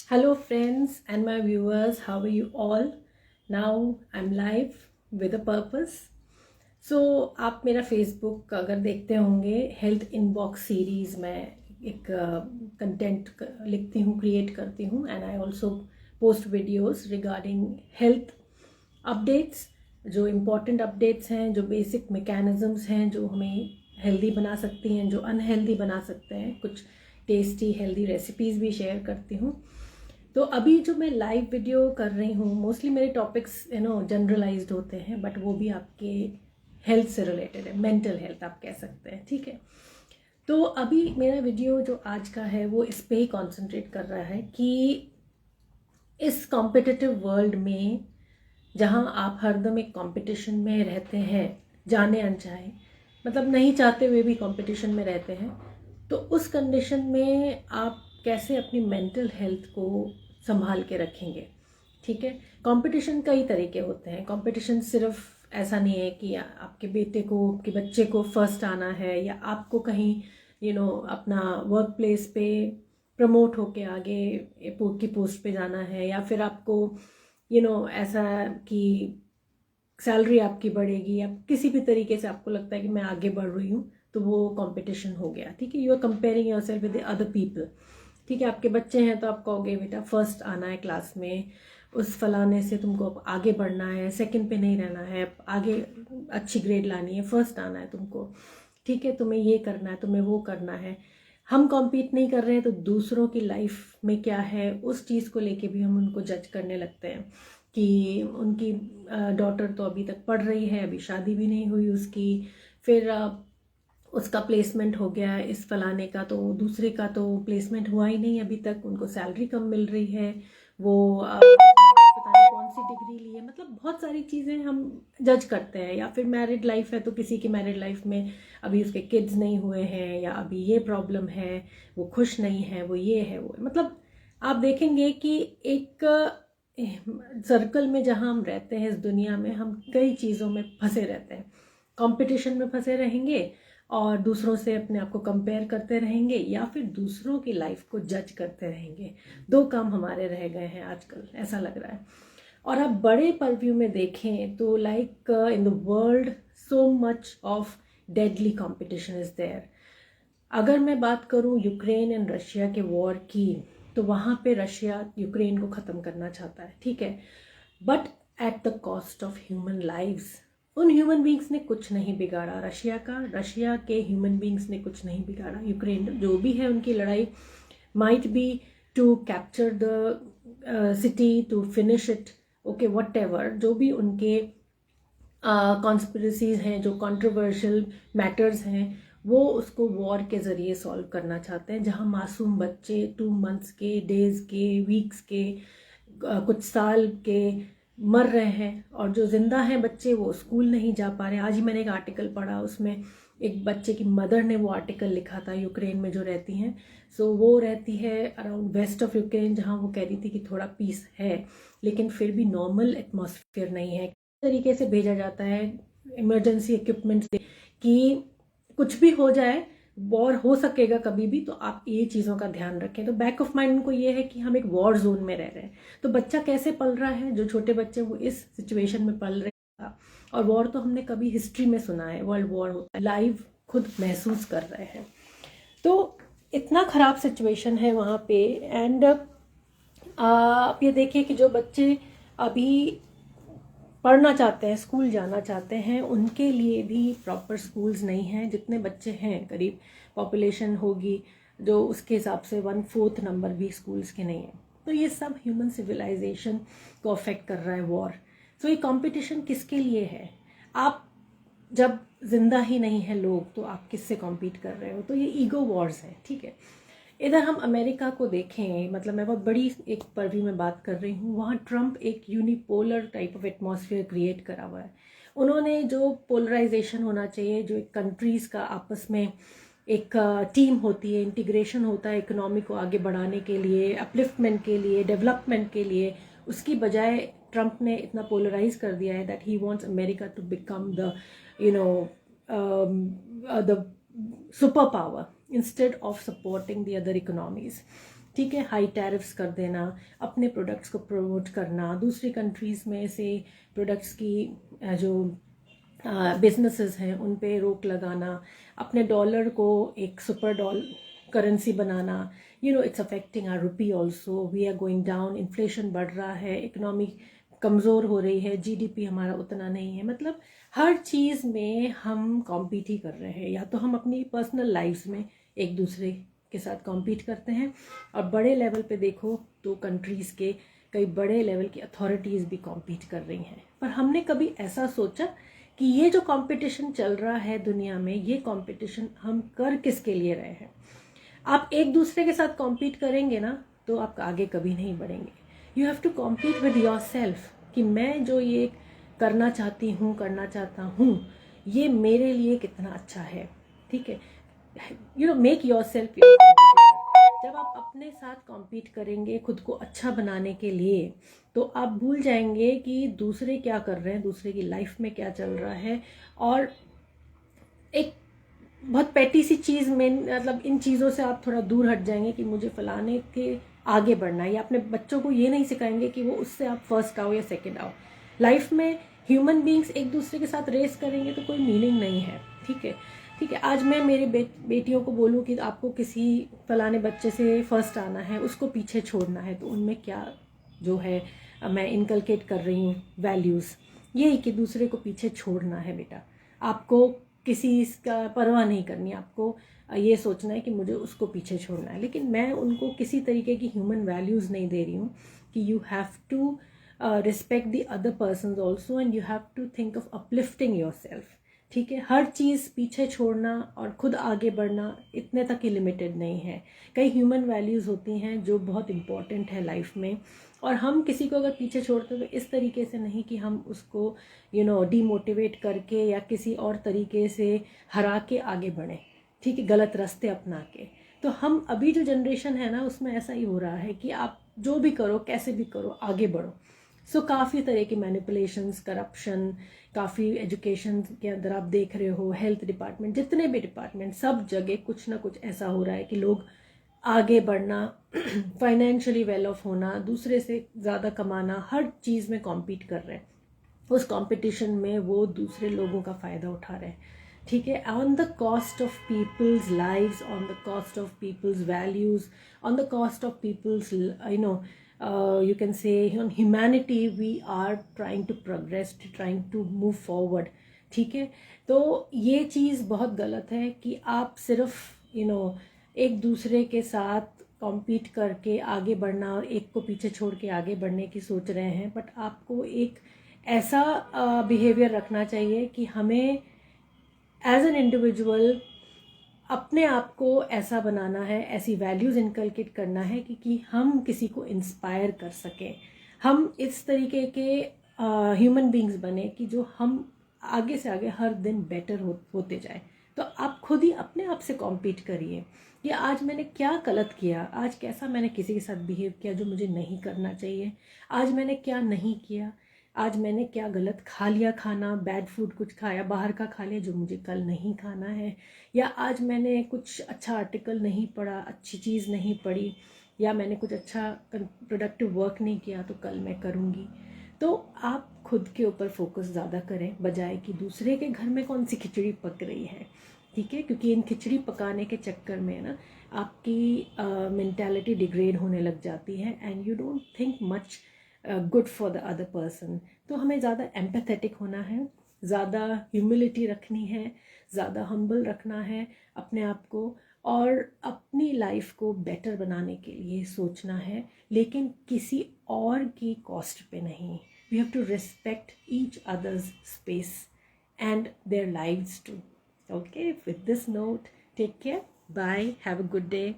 Hello, friends and my viewers. How are you all? Now I'm live with a purpose. So आप मेरा Facebook अगर देखते होंगे, health inbox series में एक कंटेंट लिखती हूँ, क्रिएट करती हूँ, and I also post videos regarding health updates, जो इम्पॉर्टेंट अपडेट्स हैं, जो बेसिक मैकेनिज़म्स हैं जो हमें हेल्दी बना सकती हैं, जो अनहेल्दी बना सकते हैं, कुछ टेस्टी हेल्दी रेसिपीज़ भी शेयर करती हूँ। तो अभी जो मैं लाइव वीडियो कर रही हूँ, मोस्टली मेरे टॉपिक्स जनरलाइज्ड होते हैं, बट वो भी आपके हेल्थ से रिलेटेड है, मेंटल हेल्थ आप कह सकते हैं, ठीक है। तो अभी मेरा वीडियो जो आज का है वो इस पे ही कॉन्सेंट्रेट कर रहा है कि इस कॉम्पिटिटिव वर्ल्ड में जहाँ आप हरदम एक कंपटीशन में रहते हैं, जाने अनचाहे, मतलब नहीं चाहते हुए भी कंपटीशन में रहते हैं, तो उस कंडीशन में आप कैसे अपनी मेंटल हेल्थ को संभाल के रखेंगे, ठीक है। कंपटीशन कई तरीके होते हैं। कंपटीशन सिर्फ ऐसा नहीं है कि आपके बेटे को, आपके बच्चे को फर्स्ट आना है, या आपको कहीं अपना वर्क प्लेस पे प्रमोट होके आगे की पोस्ट पे जाना है, या फिर आपको ऐसा कि सैलरी आपकी बढ़ेगी, या किसी भी तरीके से आपको लगता है कि मैं आगे बढ़ रही हूँ, तो वो कंपटीशन हो गया, ठीक है। You are comparing yourself with the other people, ठीक है। आपके बच्चे हैं तो आप कहोगे बेटा फर्स्ट आना है क्लास में, उस फलाने से तुमको आगे बढ़ना है, सेकंड पे नहीं रहना है, आगे अच्छी ग्रेड लानी है, फर्स्ट आना है तुमको, ठीक है, तुम्हें ये करना है, तुम्हें वो करना है। हम कॉम्पीट नहीं कर रहे हैं तो दूसरों की लाइफ में क्या है उस चीज़ को लेके भी हम उनको जज करने लगते हैं कि उनकी डॉटर तो अभी तक पढ़ रही है, अभी शादी भी नहीं हुई उसकी, फिर उसका प्लेसमेंट हो गया इस फलाने का, तो दूसरे का तो प्लेसमेंट हुआ ही नहीं अभी तक, उनको सैलरी कम मिल रही है, वो पता नहीं कौन सी डिग्री ली है, मतलब बहुत सारी चीज़ें हम जज करते हैं। या फिर मैरिड लाइफ है तो किसी की मैरिड लाइफ में अभी उसके किड्स नहीं हुए हैं, या अभी ये प्रॉब्लम है, वो खुश नहीं है, वो ये है वो, मतलब आप देखेंगे कि एक सर्कल में जहाँ हम रहते हैं इस दुनिया में, हम कई चीज़ों में फंसे रहते हैं। कंपटीशन में फंसे रहेंगे और दूसरों से अपने आप को कंपेयर करते रहेंगे, या फिर दूसरों की लाइफ को जज करते रहेंगे। दो काम हमारे रह गए हैं आजकल, ऐसा लग रहा है। और आप बड़े परव्यू में देखें तो like in the world so much of deadly competition is there. अगर मैं बात करूं यूक्रेन एंड रशिया के वॉर की, तो वहाँ पे रशिया यूक्रेन को ख़त्म करना चाहता है, ठीक है, but at the cost of human lives. उन ह्यूमन बींग्स ने कुछ नहीं बिगाड़ा रशिया का, रशिया के ह्यूमन बींग्स ने कुछ नहीं बिगाड़ा यूक्रेन। जो भी है उनकी लड़ाई might be to capture the city, to finish it, okay, whatever, जो भी उनके कॉन्स्पिरेसीज हैं, जो कंट्रोवर्शियल मैटर्स हैं, वो उसको वॉर के ज़रिए सॉल्व करना चाहते हैं। जहाँ मासूम बच्चे 2 मंथ्स के, डेज़ के, वीक्स के, कुछ साल के मर रहे हैं, और जो जिंदा हैं बच्चे वो स्कूल नहीं जा पा रहे हैं। आज ही मैंने एक आर्टिकल पढ़ा, उसमें एक बच्चे की मदर ने वो आर्टिकल लिखा था, यूक्रेन में जो रहती हैं, सो वो रहती है अराउंड वेस्ट ऑफ यूक्रेन, जहाँ वो कह रही थी कि थोड़ा पीस है लेकिन फिर भी नॉर्मल एटमॉस्फेयर नहीं है। तरीके से भेजा जाता है इमरजेंसी इक्विपमेंट्स कि कुछ भी हो जाए, वॉर हो सकेगा कभी भी, तो आप ये चीज़ों का ध्यान रखें। तो बैक ऑफ माइंड उनको ये है कि हम एक वॉर जोन में रह रहे हैं। तो बच्चा कैसे पल रहा है, जो छोटे बच्चे वो इस सिचुएशन में पल रहे हैं। और वॉर तो हमने कभी हिस्ट्री में सुना है, वर्ल्ड वॉर होता है, लाइव खुद महसूस कर रहे हैं। तो इतना ख़राब सिचुएशन है वहाँ पे। एंड आप ये देखिए कि जो बच्चे अभी पढ़ना चाहते हैं, स्कूल जाना चाहते हैं, उनके लिए भी प्रॉपर स्कूल्स नहीं हैं। जितने बच्चे हैं, करीब पॉपुलेशन होगी जो, उसके हिसाब से 1/4 नंबर भी स्कूल्स के नहीं है। तो ये सब ह्यूमन सिविलाइजेशन को अफेक्ट कर रहा है वॉर। तो ये कंपटीशन किसके लिए है? आप जब जिंदा ही नहीं है लोग, तो आप किससे कॉम्पीट कर रहे हो? तो ये ईगो वॉर्स है, ठीक है। इधर हम अमेरिका को देखें, मतलब मैं बहुत बड़ी एक परव्यू में बात कर रही हूँ, वहाँ ट्रम्प एक unipolar type of atmosphere create करा हुआ है। उन्होंने जो पोलराइजेशन होना चाहिए, जो एक कंट्रीज़ का आपस में एक टीम होती है, इंटीग्रेशन होता है इकोनॉमी को आगे बढ़ाने के लिए, अपलिफ्टमेंट के लिए, डेवलपमेंट के लिए, उसकी बजाय ट्रम्प ने इतना पोलराइज कर दिया है that he wants America to become the the super power instead of supporting the other economies, ठीक है, हाई टैरिफ्स कर देना, अपने प्रोडक्ट्स को प्रमोट करना, दूसरी कंट्रीज़ में से प्रोडक्ट्स की जो बिजनेसेस हैं उन पे रोक लगाना, अपने डॉलर को एक सुपर करेंसी बनाना, it's affecting our rupee also, we are going down, inflation बढ़ रहा है, इकोनॉमी कमज़ोर हो रही है, जीडीपी हमारा उतना नहीं है। मतलब हर चीज़ में हम कॉम्पीट ही कर रहे हैं, या तो हम अपनी पर्सनल लाइफ्स में एक दूसरे के साथ कॉम्पीट करते हैं, और बड़े लेवल पे देखो तो कंट्रीज़ के कई बड़े लेवल की अथॉरिटीज़ भी कॉम्पीट कर रही हैं। पर हमने कभी ऐसा सोचा कि ये जो कंपटीशन चल रहा है दुनिया में, ये कंपटीशन हम कर किसके लिए रहे हैं? आप एक दूसरे के साथ कॉम्पीट करेंगे ना तो आप आगे कभी नहीं बढ़ेंगे। You have to compete with yourself, कि मैं जो ये करना चाहता हूँ ये मेरे लिए कितना अच्छा है। ठीक है, मेक योर सेल्फ। जब आप अपने साथ कॉम्पीट करेंगे खुद को अच्छा बनाने के लिए, तो आप भूल जाएंगे कि दूसरे क्या कर रहे हैं, दूसरे की लाइफ में क्या चल रहा है। और एक बहुत पेटी सी चीज़ में, मतलब इन चीज़ों से आप थोड़ा दूर हट जाएंगे कि मुझे फलाने के आगे बढ़ना है, या अपने बच्चों को ये नहीं सिखाएंगे कि वो उससे आप फर्स्ट आओ या सेकंड आओ। लाइफ में ह्यूमन बीइंग्स एक दूसरे के साथ रेस करेंगे तो कोई मीनिंग नहीं है। ठीक है, ठीक है, आज मैं मेरे बेटियों को बोलूँ कि आपको किसी फलाने बच्चे से फर्स्ट आना है, उसको पीछे छोड़ना है, तो उनमें क्या जो है मैं इनकलकेट कर रही हूँ वैल्यूज़, यही कि दूसरे को पीछे छोड़ना है। बेटा, आपको किसी इसका परवाह नहीं करनी, आपको ये सोचना है कि मुझे उसको पीछे छोड़ना है। लेकिन मैं उनको किसी तरीके की ह्यूमन वैल्यूज़ नहीं दे रही हूँ कि you have to respect the other person also, and you have to think of uplifting yourself. ठीक है, हर चीज़ पीछे छोड़ना और खुद आगे बढ़ना इतने तक ही लिमिटेड नहीं है। कई ह्यूमन वैल्यूज़ होती हैं जो बहुत इंपॉर्टेंट है लाइफ में, और हम किसी को अगर पीछे छोड़ते हैं तो इस तरीके से नहीं कि हम उसको डीमोटिवेट करके या किसी और तरीके से हरा के आगे बढ़ें। ठीक है, गलत रास्ते अपना के। तो हम अभी जो जनरेशन है ना, उसमें ऐसा ही हो रहा है कि आप जो भी करो, कैसे भी करो, आगे बढ़ो। सो काफ़ी तरह की मैनिपुलेशंस, करप्शन, काफ़ी एजुकेशन के अंदर आप देख रहे हो, हेल्थ डिपार्टमेंट, जितने भी डिपार्टमेंट, सब जगह कुछ ना कुछ ऐसा हो रहा है कि लोग आगे बढ़ना, फाइनेंशियली वेल ऑफ होना, दूसरे से ज़्यादा कमाना, हर चीज़ में कॉम्पीट कर रहे हैं। उस कंपटीशन में वो दूसरे लोगों का फ़ायदा उठा रहे हैं। ठीक है, on the cost of people's lives, on the cost of people's values, on the cost of people's you can say on humanity, we are trying to progress, trying to move forward. ठीक है, तो ये चीज़ बहुत गलत है कि आप सिर्फ एक दूसरे के साथ कॉम्पीट करके आगे बढ़ना और एक को पीछे छोड़ के आगे बढ़ने की सोच रहे हैं। बट आपको एक ऐसा बिहेवियर रखना चाहिए कि हमें एज एन इंडिविजुअल अपने आप को ऐसा बनाना है, ऐसी वैल्यूज़ इनकलकेट करना है कि हम किसी को इंस्पायर कर सकें। हम इस तरीके के ह्यूमन बींग्स बने कि जो हम आगे से आगे हर दिन बेटर होते जाए। तो आप खुद ही अपने आप से कॉम्पीट करिए कि आज मैंने क्या गलत किया, आज कैसा मैंने किसी के साथ बिहेव किया जो मुझे नहीं करना चाहिए, आज मैंने क्या नहीं किया, आज मैंने क्या गलत खा लिया, खाना बैड फूड कुछ खाया, बाहर का खा लिया जो मुझे कल नहीं खाना है, या आज मैंने कुछ अच्छा आर्टिकल नहीं पढ़ा, अच्छी चीज़ नहीं पढ़ी, या मैंने कुछ अच्छा प्रोडक्टिव वर्क नहीं किया तो कल मैं करूँगी। तो आप खुद के ऊपर फोकस ज़्यादा करें बजाय कि दूसरे के घर में कौन सी खिचड़ी पक रही है। ठीक है, क्योंकि इन खिचड़ी पकाने के चक्कर में ना आपकी मेंटालिटी डिग्रेड होने लग जाती है, and you don't think much good for the other person. तो हमें ज़्यादा एम्पैथेटिक होना है, ज़्यादा ह्यूमिलिटी रखनी है, ज़्यादा हम्बल रखना है अपने आप को, और अपनी लाइफ को बेटर बनाने के लिए सोचना है, लेकिन किसी और की कॉस्ट पे नहीं। We have to respect each others space and their lives too. Okay, with this note, take care. Bye. Have a good day.